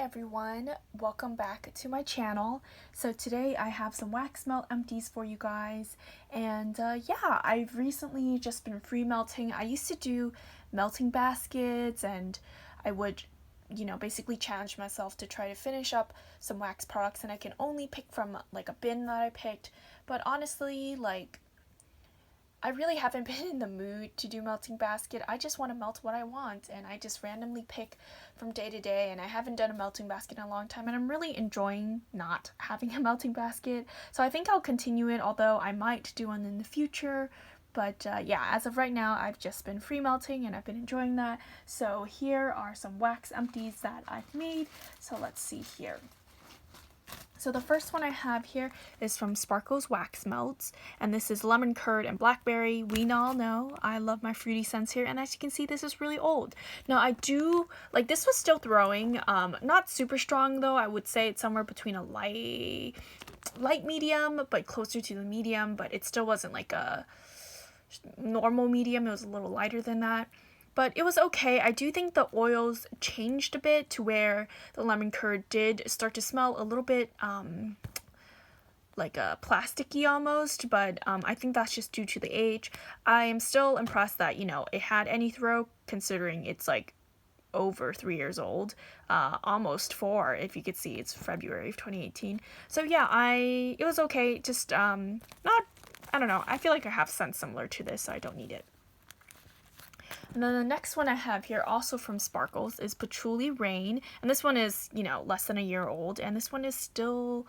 everyone, welcome back to my channel. So today I have some wax melt empties for you guys, and yeah, I've recently just been free melting. I used to do melting baskets, and I would basically challenge myself to try to finish up some wax products, and I can only pick from like a bin that I picked. But honestly, I really haven't been in the mood to do melting basket. I just want to melt what I want, and I just randomly pick from day to day, and I haven't done a melting basket in a long time, and I'm really enjoying not having a melting basket. So I think I'll continue it, although I might do one in the future. But yeah, as of right now, I've just been free melting, and I've been enjoying that. So here are some wax empties that I've made. So let's see here. So the first one I have here is from Sparkle's Wax Melts, and this is lemon curd and blackberry. We all know I love my fruity scents here, and as you can see, this is really old. Now I do, this was still throwing, not super strong though. I would say it's somewhere between a light medium, but closer to the medium, but it still wasn't like a normal medium. It was a little lighter than that. But it was okay. I do think the oils changed a bit to where the lemon curd did start to smell a little bit like a plasticky almost, but I think that's just due to the age. I am still impressed that, it had any throw, considering it's like over 3 years old, almost 4, if you could see. It's February of 2018. So yeah, it was okay, just I don't know, I feel like I have scents similar to this, so I don't need it. And then the next one I have here, also from Sparkles, is Patchouli Rain. And this one is, less than a year old. And this one threw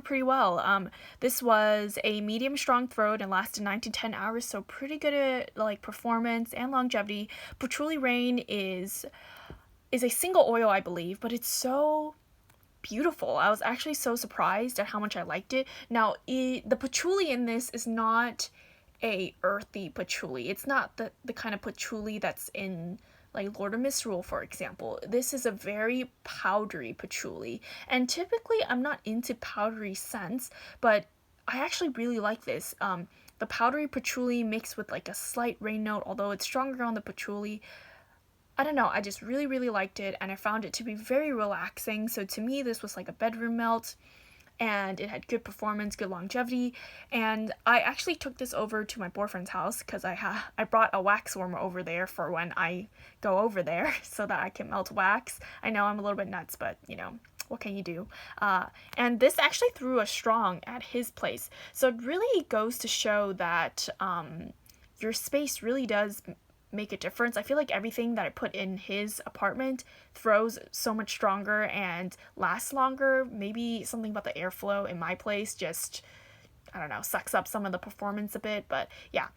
pretty well. This was a medium strong throat and lasted 9 to 10 hours. So pretty good at, performance and longevity. Patchouli Rain is a single oil, I believe. But it's so beautiful. I was actually so surprised at how much I liked it. Now, the patchouli in this is not a earthy patchouli. It's not the kind of patchouli that's in Lord of Misrule, for example. This is a very powdery patchouli, and typically I'm not into powdery scents, but I actually really like this. The powdery patchouli mixed with a slight rain note, although it's stronger on the patchouli. I don't know, I just really liked it, and I found it to be very relaxing. So to me, this was like a bedroom melt, and it had good performance, good longevity. And I actually took this over to my boyfriend's house because I brought a wax warmer over there for when I go over there so that I can melt wax. I know I'm a little bit nuts, but what can you do? And this actually threw a strong at his place. So it really goes to show that your space really does make a difference. I feel like everything that I put in his apartment throws so much stronger and lasts longer. Maybe something about the airflow in my place just, I don't know, sucks up some of the performance a bit. But yeah,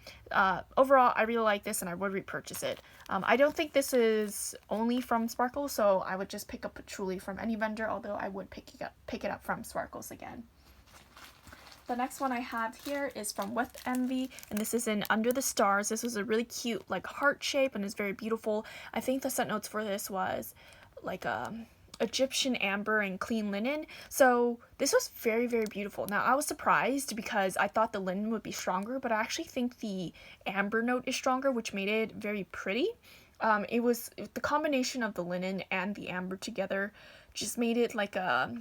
overall, I really like this, and I would repurchase it. I don't think this is only from Sparkles, so I would just pick up patchouli from any vendor, although I would pick it up from Sparkles again. The next one I have here is from Whiff Envy, and this is in Under the Stars. This was a really cute, heart shape, and is very beautiful. I think the scent notes for this was Egyptian amber and clean linen. So this was very beautiful. Now I was surprised because I thought the linen would be stronger, but I actually think the amber note is stronger, which made it very pretty. It was the combination of the linen and the amber together just made it like a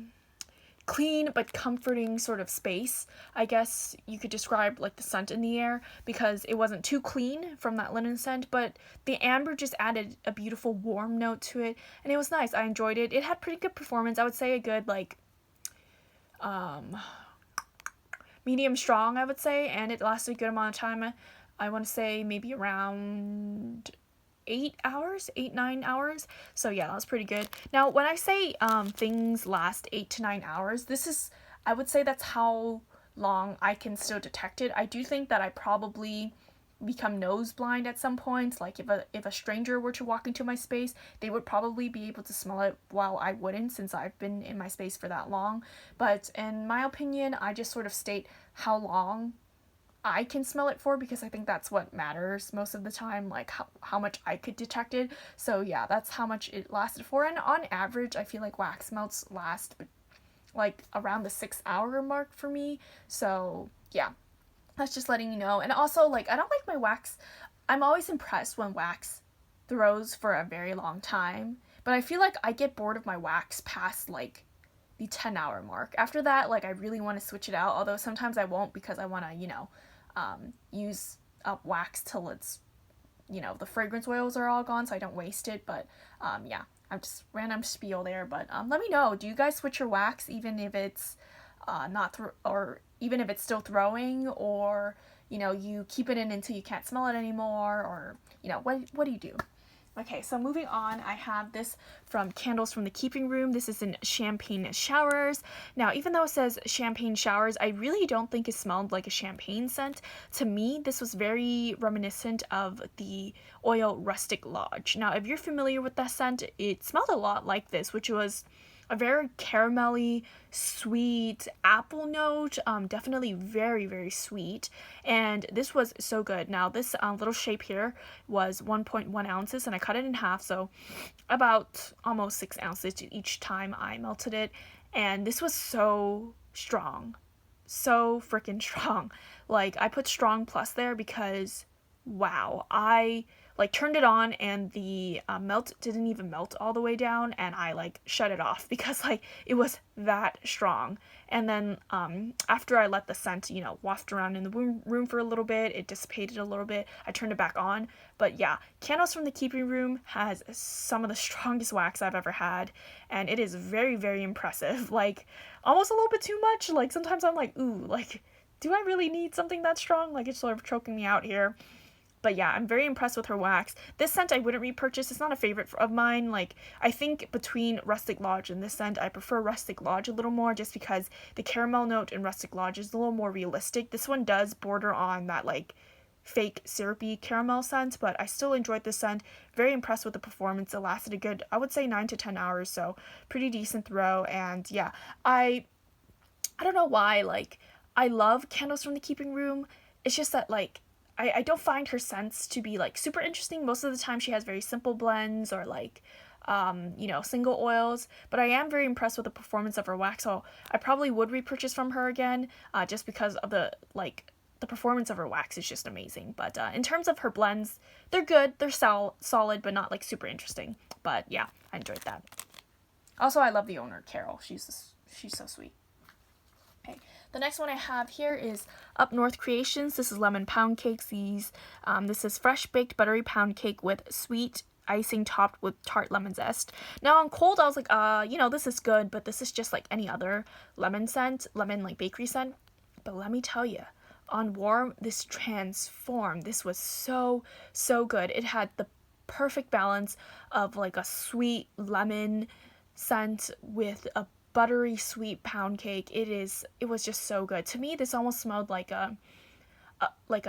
clean but comforting sort of space. I guess you could describe the scent in the air, because it wasn't too clean from that linen scent, but the amber just added a beautiful warm note to it, and it was nice. I enjoyed it. It had pretty good performance. I would say a good medium strong, I would say, and it lasted a good amount of time. I want to say maybe around 9 hours. So yeah, that was pretty good. Now when I say things last 8 to 9 hours, I would say that's how long I can still detect it. I do think that I probably become nose blind at some point. If a stranger were to walk into my space, they would probably be able to smell it while I wouldn't, since I've been in my space for that long. But in my opinion, I just sort of state how long I can smell it for, because I think that's what matters most of the time, how much I could detect it. So yeah, that's how much it lasted for. And on average, I feel like wax melts last around the 6-hour mark for me. So yeah, that's just letting you know. And also, I don't like my wax. I'm always impressed when wax throws for a very long time, but I feel like I get bored of my wax past like the 10-hour mark. After that, like, I really want to switch it out, although sometimes I won't because I want to, you know, use up wax till it's, you know, the fragrance oils are all gone so I don't waste it. But yeah, I'm just random spiel there. But let me know, do you guys switch your wax even if it's or even if it's still throwing, or, you know, you keep it in until you can't smell it anymore, or, you know, what do you do? Okay, so moving on, I have this from Candles from the Keeping Room. This is in Champagne Showers. Now, even though it says Champagne Showers, I really don't think it smelled like a champagne scent. To me, this was very reminiscent of the oil Rustic Lodge. Now, if you're familiar with that scent, it smelled a lot like this, which was a very caramelly, sweet apple note, definitely very, very sweet, and this was so good. Now, this little shape here was 1.1 ounces, and I cut it in half, so about almost 6 ounces each time I melted it, and this was so strong, so freaking strong. Like, I put strong plus there because, wow, I like turned it on and the melt didn't even melt all the way down, and I like shut it off because like it was that strong. And then after I let the scent, you know, waft around in the room for a little bit, it dissipated a little bit, I turned it back on. But yeah, Candles from the Keeping Room has some of the strongest wax I've ever had, and it is very, very impressive. Like, almost a little bit too much. Like, sometimes I'm like, ooh, like, do I really need something that strong? Like, it's sort of choking me out here. But yeah, I'm very impressed with her wax. This scent I wouldn't repurchase. It's not a favorite of mine. Like, I think between Rustic Lodge and this scent, I prefer Rustic Lodge a little more just because the caramel note in Rustic Lodge is a little more realistic. This one does border on that, like, fake syrupy caramel scent, but I still enjoyed this scent. Very impressed with the performance. It lasted a good, I would say, 9 to 10 hours, so pretty decent throw. And yeah, I don't know why, like, I love Candles from the Keeping Room. It's just that, like, I don't find her scents to be like super interesting. Most of the time she has very simple blends or like you know, single oils, but I am very impressed with the performance of her wax, so I probably would repurchase from her again, just because of the performance of her wax is just amazing. But in terms of her blends, they're good, they're solid, but not like super interesting. But yeah, I enjoyed that. Also, I love the owner, Carol. She's so sweet. Okay, the next one I have here is Up North Creations. This is lemon pound cakes. This is fresh baked buttery pound cake with sweet icing topped with tart lemon zest. Now, on cold, I was like, you know, this is good, but this is just like any other lemon like bakery scent. But let me tell you, on warm, this transformed. This was so, so good. It had the perfect balance of like a sweet lemon scent with a buttery sweet pound cake. It was just so good. To me, this almost smelled like a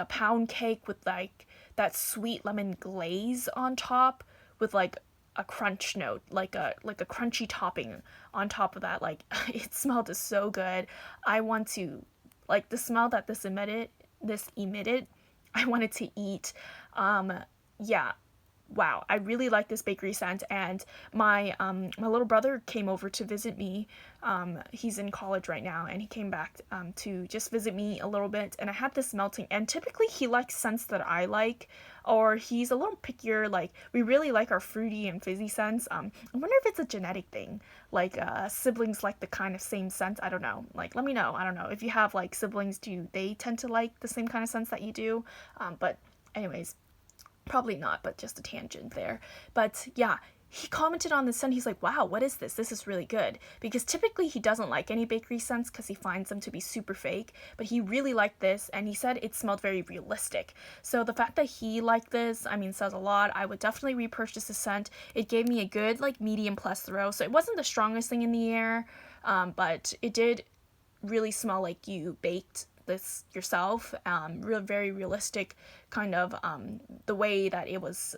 pound cake with like that sweet lemon glaze on top with like a crunch note, like a crunchy topping on top of that. Like, it smelled so good. I want to, like, the smell that this emitted, I wanted to eat. Yeah, wow, I really like this bakery scent, and my little brother came over to visit me. He's in college right now, and he came back to just visit me a little bit, and I had this melting, and typically he likes scents that I like, or he's a little pickier. Like, we really like our fruity and fizzy scents. I wonder if it's a genetic thing, like siblings like the kind of same scent. I don't know, like, let me know. I don't know if you have like siblings, do they tend to like the same kind of scents that you do? But anyways, probably not, but just a tangent there. But yeah, he commented on the scent. He's like, wow, what is this? This is really good. Because typically he doesn't like any bakery scents because he finds them to be super fake. But he really liked this, and he said it smelled very realistic. So the fact that he liked this, I mean, says a lot. I would definitely repurchase the scent. It gave me a good, like, medium plus throw. So it wasn't the strongest thing in the air, but it did really smell like you baked this yourself. Very realistic, kind of the way that it was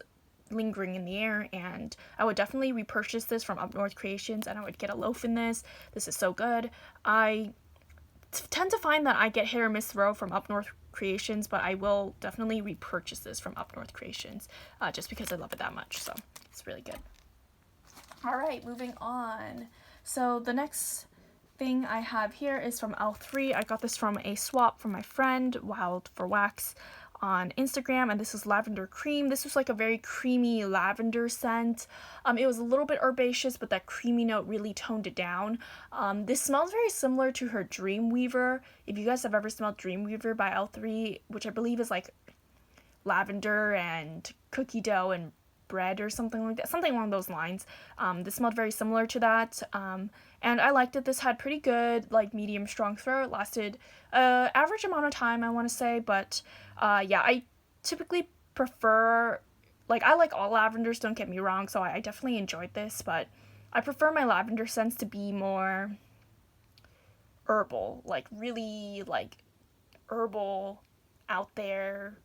lingering in the air, and I would definitely repurchase this from Up North Creations, and I would get a loaf in this. This is so good. I tend to find that I get hit or miss throw from Up North Creations, but I will definitely repurchase this from Up North Creations, just because I love it that much. So it's really good. All right, moving on. So the next thing I have here is from L3. I got this from a swap from my friend, Wild for Wax, on Instagram, and this is Lavender Cream. This was like a very creamy lavender scent. It was a little bit herbaceous, but that creamy note really toned it down. This smells very similar to her Dreamweaver. If you guys have ever smelled Dreamweaver by L3, which I believe is like lavender and cookie dough and bread or something like that, something along those lines. This smelled very similar to that, and I liked it. This had pretty good, like, medium strong throw. It lasted average amount of time, I want to say, but yeah, I typically prefer, like, I like all lavenders, don't get me wrong, so I definitely enjoyed this, but I prefer my lavender scents to be more herbal, like, really, like, herbal, out there,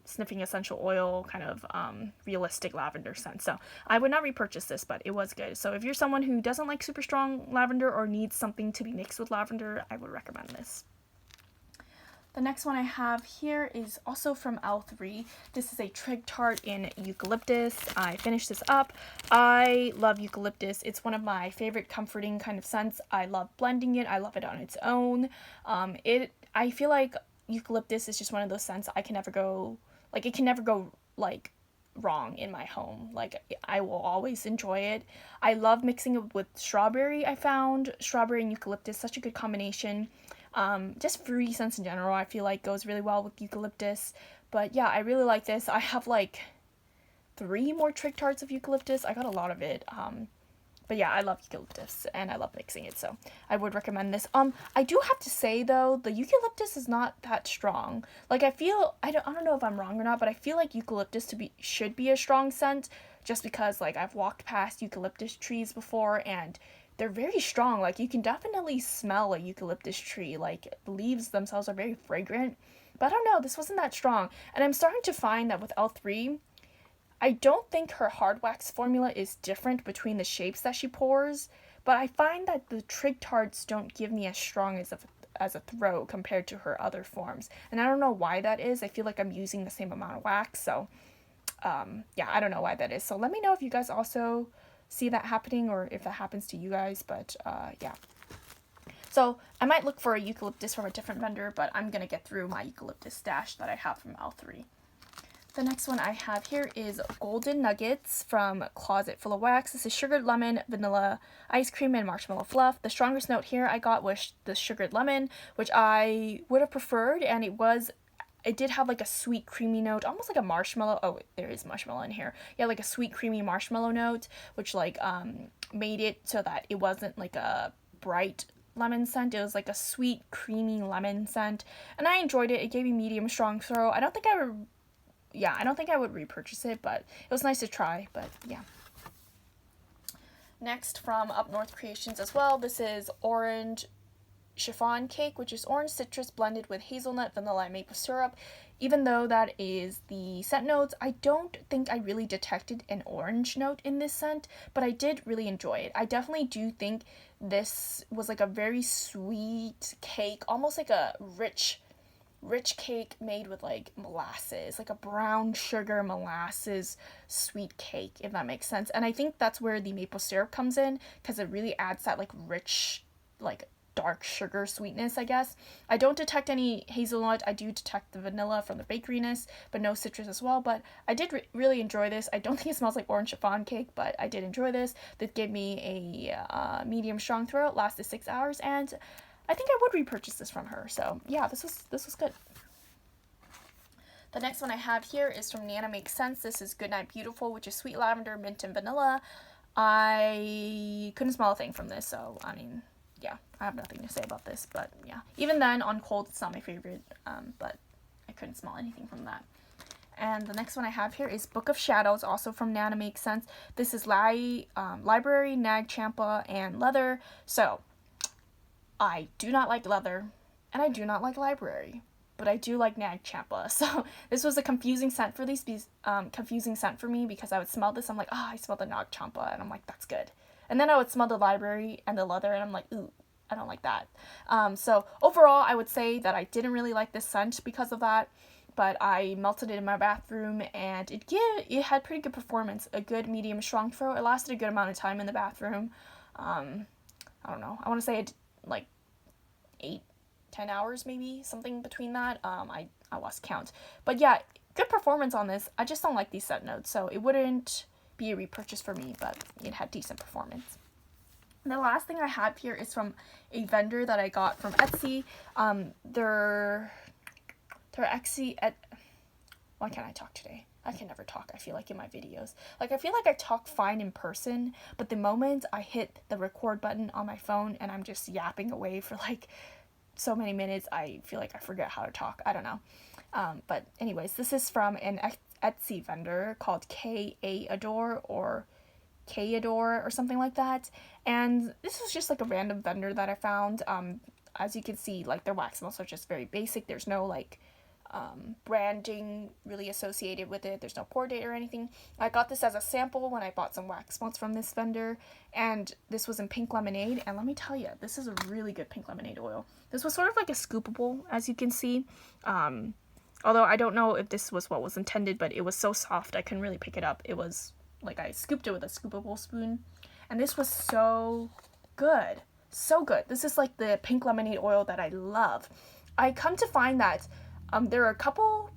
sniffing essential oil, kind of realistic lavender scent. So I would not repurchase this, but it was good. So if you're someone who doesn't like super strong lavender or needs something to be mixed with lavender, I would recommend this. The next one I have here is also from L3. This is a Trig Tart in eucalyptus. I finished this up. I love eucalyptus. It's one of my favorite comforting kind of scents. I love blending it. I love it on its own. I feel like eucalyptus is just one of those scents I can never go, like, it can never go, like, wrong in my home. Like, I will always enjoy it. I love mixing it with strawberry. I found strawberry and eucalyptus, such a good combination. Just fruity scents in general, I feel like goes really well with eucalyptus. But yeah, I really like this. I have like 3 more Trig Tarts of eucalyptus. I got a lot of it. But yeah, I love eucalyptus and I love mixing it, so I would recommend this. I do have to say though, the eucalyptus is not that strong. Like, I feel, I don't know if I'm wrong or not, but I feel like eucalyptus should be a strong scent, just because, like, I've walked past eucalyptus trees before and they're very strong. Like, you can definitely smell a eucalyptus tree. Like, the leaves themselves are very fragrant. But I don't know, this wasn't that strong. And I'm starting to find that with L3, I don't think her hard wax formula is different between the shapes that she pours, but I find that the Trig Tarts don't give me as strong as a throw compared to her other forms. And I don't know why that is. I feel like I'm using the same amount of wax, so yeah, I don't know why that is. So let me know if you guys also see that happening or if that happens to you guys, but yeah. So I might look for a eucalyptus from a different vendor, but I'm going to get through my eucalyptus stash that I have from L3. The next one I have here is Golden Nuggets from Closet Full of Wax. This is sugared lemon, vanilla ice cream, and marshmallow fluff. The strongest note here I got was the sugared lemon, which I would have preferred, and it did have like a sweet creamy note, almost like a marshmallow. Oh, there is marshmallow in here. Yeah, like a sweet creamy marshmallow note, which like made it so that it wasn't like a bright lemon scent. It was like a sweet creamy lemon scent, and I enjoyed it. It gave me medium strong throw. I don't think I would repurchase it, but it was nice to try, but yeah. Next, from Up North Creations as well, this is Orange Chiffon Cake, which is orange citrus blended with hazelnut, vanilla, and maple syrup. Even though that is the scent notes, I don't think I really detected an orange note in this scent, but I did really enjoy it. I definitely do think this was like a very sweet cake, almost like a rich cake made with like molasses, like a brown sugar molasses sweet cake, if that makes sense. And I think that's where the maple syrup comes in, because it really adds that like rich, like dark sugar sweetness, I guess. I don't detect any hazelnut. I do detect the vanilla from the bakeryness, but no citrus as well. But I did really enjoy this. I don't think it smells like orange chiffon cake, but I did enjoy this. This gave me a medium strong throw. It lasted 6 hours, and I think I would repurchase this from her. So yeah, this was good. The next one I have here is from Nana Makes Sense. This is Goodnight Beautiful, which is sweet lavender, mint, and vanilla. I couldn't smell a thing from this, so I mean, yeah, I have nothing to say about this, but yeah. Even then, on cold, it's not my favorite, but I couldn't smell anything from that. And the next one I have here is Book of Shadows, also from Nana Makes Sense. This is Library, Nag Champa, and Leather. So I do not like leather, and I do not like library, but I do like Nag Champa. So this was a confusing scent for me, because I would smell this, I'm like, oh, I smell the Nag Champa, and I'm like, that's good. And then I would smell the library and the leather, and I'm like, ooh, I don't like that. So overall, I would say that I didn't really like this scent because of that, but I melted it in my bathroom, and it had pretty good performance, a good medium strong throw. It lasted a good amount of time in the bathroom. I don't know, I want to say it like 8-10 hours, maybe something between that. I I lost count. But yeah, good performance on this. I just don't like these scent notes, so it wouldn't be a repurchase for me, but it had decent performance. And the last thing I have here is from a vendor that I got from Etsy. They're Etsy at... Why can't I talk today? I can never talk, I feel like, in my videos. Like, I feel like I talk fine in person, but the moment I hit the record button on my phone and I'm just yapping away for, like, so many minutes, I feel like I forget how to talk. I don't know. But anyways, this is from an Etsy vendor called KAdore or KAdore or something like that. And this was just, like, a random vendor that I found. As you can see, like, their wax melts are just very basic. There's no, like, branding really associated with it. There's no pour date or anything. I got this as a sample when I bought some wax melts from this vendor, and this was in pink lemonade, and let me tell you, this is a really good pink lemonade oil. This was sort of like a scoopable, as you can see, although I don't know if this was what was intended, but it was so soft I couldn't really pick it up. It was like I scooped it with a scoopable spoon, and this was so good. So good. This is like the pink lemonade oil that I love. I come to find that there are a couple,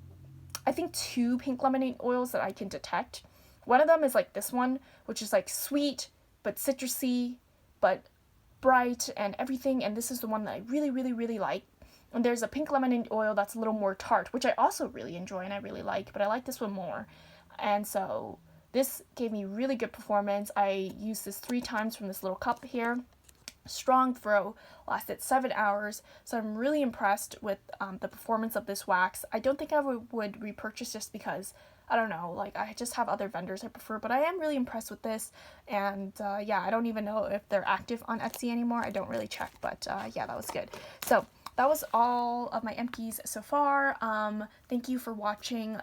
I think 2 pink lemonade oils that I can detect. One of them is like this one, which is like sweet, but citrusy, but bright and everything. And this is the one that I really, really, really like. And there's a pink lemonade oil that's a little more tart, which I also really enjoy and I really like, but I like this one more. And so this gave me really good performance. I used this 3 times from this little cup here. Strong throw, lasted 7 hours, so I'm really impressed with the performance of this wax. I don't think I would repurchase just because, I don't know, like, I just have other vendors I prefer, but I am really impressed with this, and yeah, I don't even know if they're active on Etsy anymore. I don't really check, but yeah, that was good. So that was all of my empties so far. Thank you for watching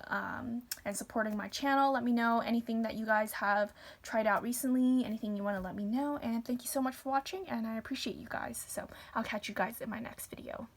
and supporting my channel. Let me know anything that you guys have tried out recently, anything you want to let me know, and thank you so much for watching, and I appreciate you guys. So I'll catch you guys in my next video.